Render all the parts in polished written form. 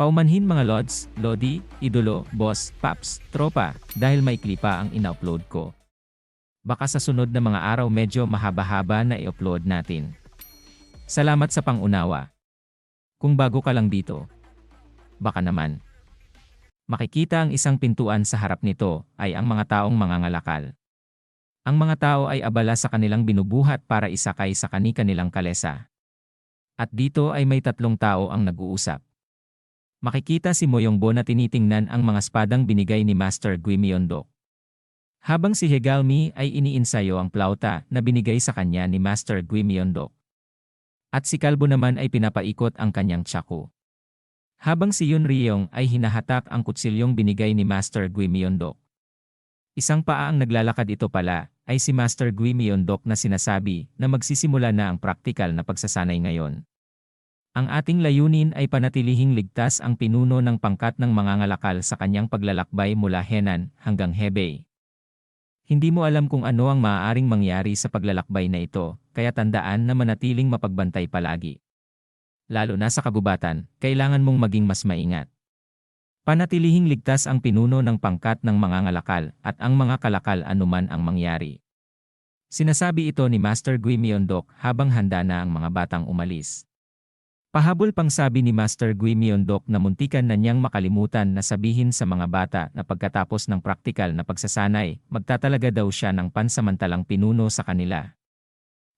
Paumanhin mga lods, lodi, idolo, boss, paps, tropa, dahil maikli pa ang ina-upload ko. Baka sa sunod na mga araw medyo mahaba-haba na i-upload natin. Salamat sa pangunawa. Kung bago ka lang dito, baka naman makikita ang isang pintuan sa harap nito ay ang mga taong mangangalakal. Ang mga tao ay abala sa kanilang binubuhat para isakay sa kani-kanilang kalesa. At dito ay may tatlong tao ang nag-uusap. Makikita si Moyongbo na tinitingnan ang mga espadang binigay ni Master Gui Myeondok. Habang si Hegalmi ay iniinsayo ang plauta na binigay sa kanya ni Master Gui Myeondok. At si Kalbo naman ay pinapaikot ang kanyang tsaku. Habang si Yun Ryong ay hinahatak ang kutsilyong binigay ni Master Gui Myeondok. Isang paa ang naglalakad, ito pala ay si Master Gui Myeondok na sinasabi na magsisimula na ang praktikal na pagsasanay ngayon. Ang ating layunin ay panatilihing ligtas ang pinuno ng pangkat ng mangangalakal sa kanyang paglalakbay mula Henan hanggang Hebei. Hindi mo alam kung ano ang maaaring mangyari sa paglalakbay na ito, kaya tandaan na manatiling mapagbantay palagi. Lalo na sa kagubatan, kailangan mong maging mas maingat. Panatilihing ligtas ang pinuno ng pangkat ng mangangalakal at ang mga kalakal anuman ang mangyari. Sinasabi ito ni Master Gui Myeondok habang handa na ang mga batang umalis. Pahabol pang sabi ni Master Gui Myeondok na muntikan na niyang makalimutan na sabihin sa mga bata na pagkatapos ng praktikal na pagsasanay, magtatalaga daw siya ng pansamantalang pinuno sa kanila.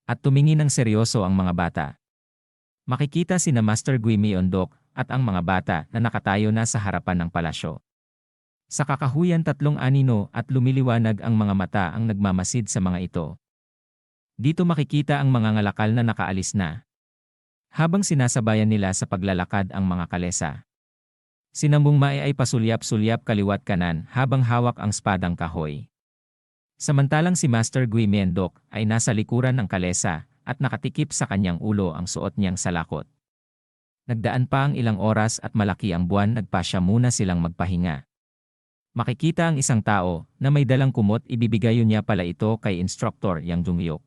At tumingin ng seryoso ang mga bata. Makikita sina Master Gui Myeondok at ang mga bata na nakatayo na sa harapan ng palasyo. Sa kakahuyan, tatlong anino at lumiliwanag ang mga mata ang nagmamasid sa mga ito. Dito makikita ang mga ngalakal na nakaalis na. Habang sinasabayan nila sa paglalakad ang mga kalesa. Si Nambung Mae ay pasulyap-sulyap kaliwat kanan habang hawak ang espadang kahoy. Samantalang si Master Gui Myeondok ay nasa likuran ng kalesa at nakatikip sa kanyang ulo ang suot niyang salakot. Nagdaan pa ang ilang oras at malaki ang buwan, nagpasya muna silang magpahinga. Makikita ang isang tao na may dalang kumot, ibibigay niya pala ito kay Instructor Yang Jungyok.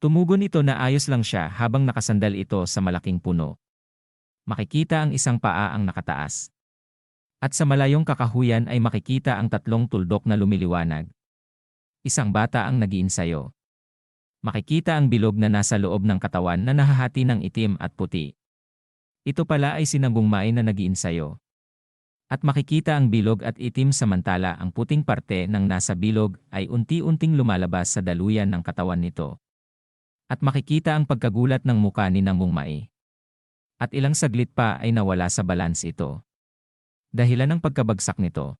Tumugon ito na ayos lang siya habang nakasandal ito sa malaking puno. Makikita ang isang paa ang nakataas. At sa malayong kakahuyan ay makikita ang tatlong tuldok na lumiliwanag. Isang bata ang nag-iinsayo. Makikita ang bilog na nasa loob ng katawan na nahahati ng itim at puti. Ito pala ay si Nambung Mae na nag-iinsayo. At makikita ang bilog at itim samantala ang puting parte ng nasa bilog ay unti-unting lumalabas sa daluyan ng katawan nito. At makikita ang pagkagulat ng muka ni Nambung Mae. At ilang saglit pa ay nawala sa balance ito. Dahilan ng pagkabagsak nito.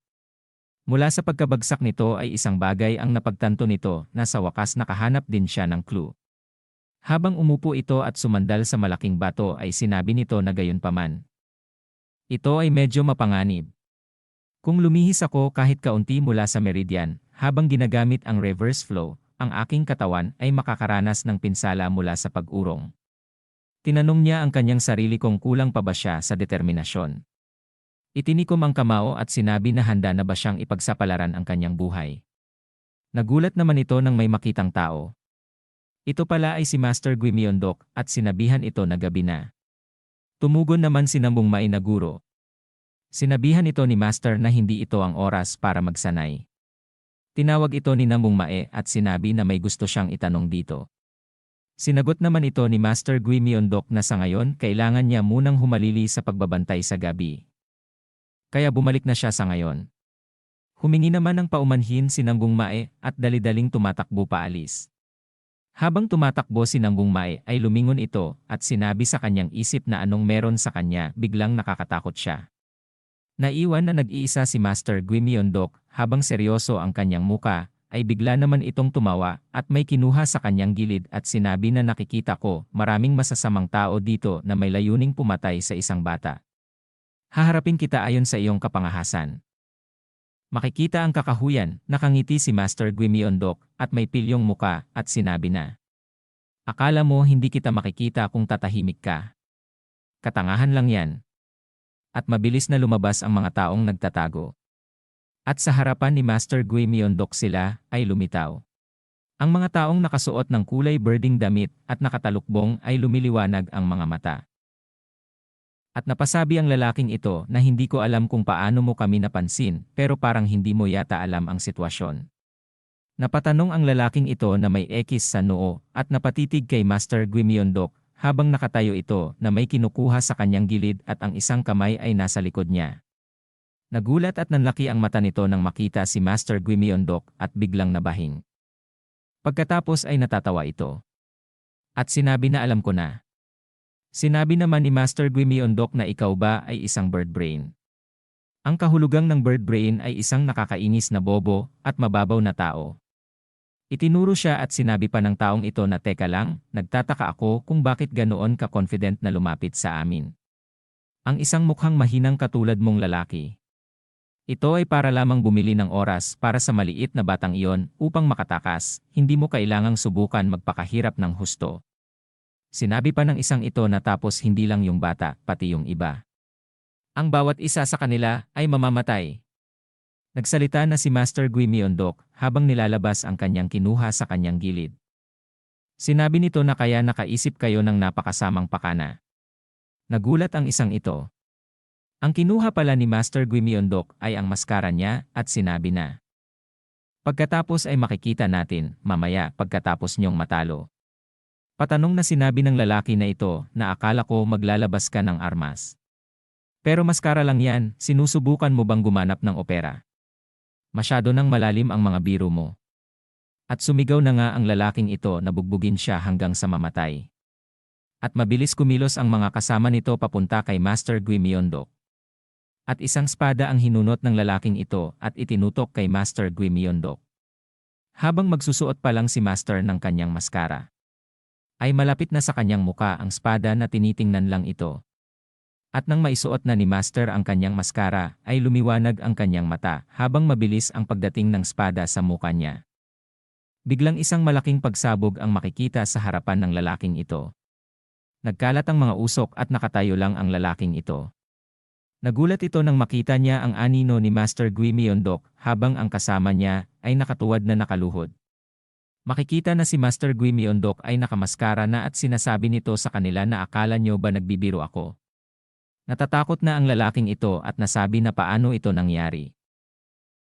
Mula sa pagkabagsak nito ay isang bagay ang napagtanto nito na sa wakas nakahanap din siya ng clue. Habang umupo ito at sumandal sa malaking bato ay sinabi nito na gayunpaman. Ito ay medyo mapanganib. Kung lumihis ako kahit kaunti mula sa meridian habang ginagamit ang reverse flow, ang aking katawan ay makakaranas ng pinsala mula sa pag-urong. Tinanong niya ang kanyang sarili kung kulang pa ba siya sa determinasyon. Itinikom ang kamao at sinabi na handa na ba siyang ipagsapalaran ang kanyang buhay. Nagulat naman ito nang may makitang tao. Ito pala ay si Master Gui Myeondok at sinabihan ito na gabi na. Tumugon naman si Nambung Mae na guro. Sinabihan ito ni Master na hindi ito ang oras para magsanay. Tinawag ito ni Nambung Mae at sinabi na may gusto siyang itanong dito. Sinagot naman ito ni Master Gui Myeondok na sa ngayon kailangan niya munang humalili sa pagbabantay sa gabi. Kaya bumalik na siya sa ngayon. Humingi naman ng paumanhin si Nambung Mae at dali-daling tumatakbo paalis. Habang tumatakbo si Nambung Mae ay lumingon ito at sinabi sa kanyang isip na anong meron sa kanya, biglang nakakatakot siya. Naiwan na nag-iisa si Master Gui Myeondok habang seryoso ang kanyang muka, ay bigla naman itong tumawa at may kinuha sa kanyang gilid at sinabi na nakikita ko maraming masasamang tao dito na may layuning pumatay sa isang bata. Haharapin kita ayon sa iyong kapangahasan. Makikita ang kakahuyan, nakangiti si Master Gui Myeondok at may pilyong muka at sinabi na. Akala mo hindi kita makikita kung tatahimik ka. Katangahan lang yan. At mabilis na lumabas ang mga taong nagtatago. At sa harapan ni Master Gui Myeondok sila ay lumitaw. Ang mga taong nakasuot ng kulay birding damit at nakatalukbong ay lumiliwanag ang mga mata. At napasabi ang lalaking ito na hindi ko alam kung paano mo kami napansin pero parang hindi mo yata alam ang sitwasyon. Napatanong ang lalaking ito na may ekis sa noo at napatitig kay Master Guimyondok habang nakatayo ito na may kinukuha sa kanyang gilid at ang isang kamay ay nasa likod niya. Nagulat at nanlaki ang mata nito nang makita si Master Guimyondok at biglang nabahing. Pagkatapos ay natatawa ito. At sinabi na alam ko na. Sinabi naman ni Master Guimyondok na ikaw ba ay isang bird brain. Ang kahulugang ng bird brain ay isang nakakainis na bobo at mababaw na tao. Itinuro siya at sinabi pa ng taong ito na teka lang, nagtataka ako kung bakit ganoon ka-confident na lumapit sa amin. Ang isang mukhang mahinang katulad mong lalaki. Ito ay para lamang bumili ng oras para sa maliit na batang iyon upang makatakas, hindi mo kailangang subukan magpakahirap ng husto. Sinabi pa ng isang ito na tapos hindi lang yung bata, pati yung iba. Ang bawat isa sa kanila ay mamamatay. Nagsalita na si Master Guimyondok habang nilalabas ang kanyang kinuha sa kanyang gilid. Sinabi nito na kaya nakaisip kayo ng napakasamang pakana. Nagulat ang isang ito. Ang kinuha pala ni Master Guimyondok ay ang maskara niya at sinabi na. Pagkatapos ay makikita natin, mamaya pagkatapos niyong matalo. Patanong na sinabi ng lalaki na ito na akala ko maglalabas ka ng armas. Pero maskara lang yan, sinusubukan mo bang gumanap ng opera? Masyado nang malalim ang mga biro mo. At sumigaw na nga ang lalaking ito na bugbugin siya hanggang sa mamatay. At mabilis kumilos ang mga kasama nito papunta kay Master Guimyondok. At isang espada ang hinunot ng lalaking ito at itinutok kay Master Guimyondok. Habang magsusuot pa lang si Master ng kanyang maskara, ay malapit na sa kanyang muka ang espada na tinitingnan lang ito. At nang maisuot na ni Master ang kanyang maskara, ay lumiwanag ang kanyang mata habang mabilis ang pagdating ng espada sa muka niya. Biglang isang malaking pagsabog ang makikita sa harapan ng lalaking ito. Nagkalat ang mga usok at nakatayo lang ang lalaking ito. Nagulat ito nang makita niya ang anino ni Master Guimyondok habang ang kasama niya ay nakatuwad na nakaluhod. Makikita na si Master Guimyondok ay nakamaskara na at sinasabi nito sa kanila na akala nyo ba nagbibiro ako? Natatakot na ang lalaking ito at nasabi na paano ito nangyari.